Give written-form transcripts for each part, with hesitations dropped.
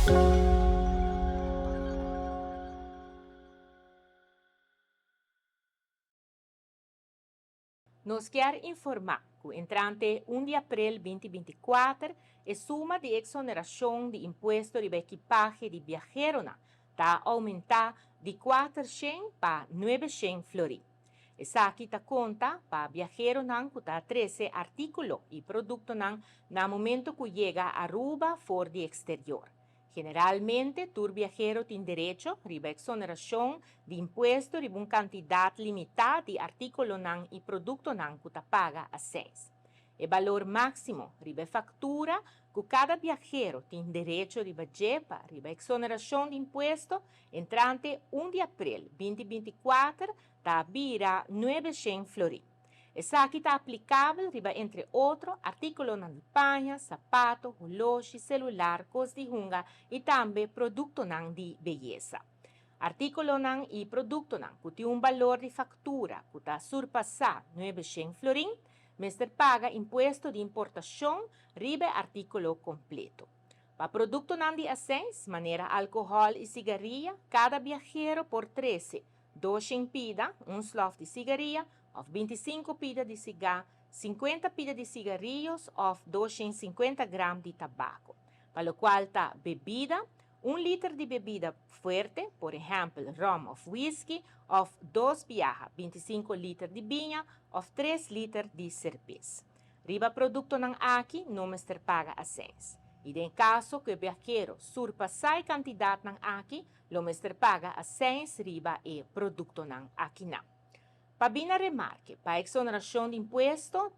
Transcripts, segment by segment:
Nos quer informar que entrante 1 de abril 2024, a suma de exoneração de imposto de equipagem de viajero está aumentar de 400 para 900 florins. Essa aqui está conta para viajero que está 13 artículos e produto na momento que chega a Aruba for de exterior. Generalmente, tu viajero tem direito a exoneração de imposto de uma quantidade limitada de artículos e produtos que está paga a 6. O valor máximo de factura que cada viajero tem direito de fazer para a exoneração de imposto entrante 1 de abril 2024 está vira 900 florins. Essa aqui está aplicável, entre outros, artículos de panha, sapato, relógio, celular, coisa de runga e também produtos de beleza. Artículos e produtos que têm um valor de factura que está surpassar 900 florins, Mr. paga imposto de importação ribe artículo completo. Para produtos de ascens, maneira álcool e cigarrilha, cada viajero por 13, 200 pida, um slof de cigarrilha, ou 25 pida de cigarro, 50 pida de cigarrillos ou 250 gramas de tabaco. Para o qual está bebida, 1 litro de bebida fuerte, por exemplo, rum ou whisky, ou 2 viaja, 25 litros de vinho ou 3 litros de cerveja. Riba produto aqui, não Mr. paga ascens. E em caso que o viajero surpassar a quantidade aqui, o Mr. paga ascens riba e produto aqui não. Para bina remarque, para exoneração de imposto,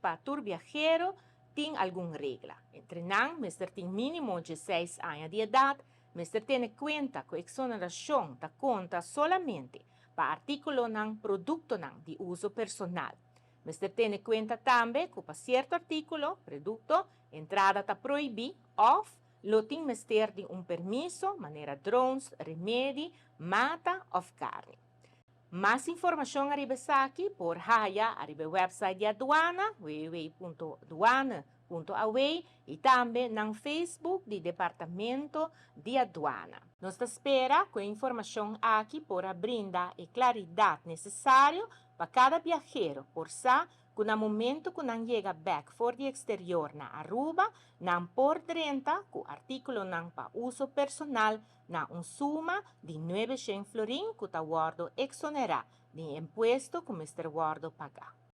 para o viajero tem alguma regra. Entre não, Mr. tem mínimo de 6 anos de idade, Mr. tem conta que a exoneração da conta solamente para artículos produtos de uso personal. Mr. tem conta também que para certo artículo, produto, entrada está proibida ou lo tem Mr. de permisso, maneira drones, remédio, mata ou carne. Mais informação arriba aqui por Haya, arriba o website de aduana, www.aduana.aw e também no Facebook do Departamento de Aduana. Nós espera que a informação aqui por brinda a claridade necessária para cada viajero, por sa que no momento que não chega back for de exterior na Aruba, não por 30 que o artículo não para uso personal na suma de 900 florins que está guardo exonerar de imposto que Mr. Guardo paga.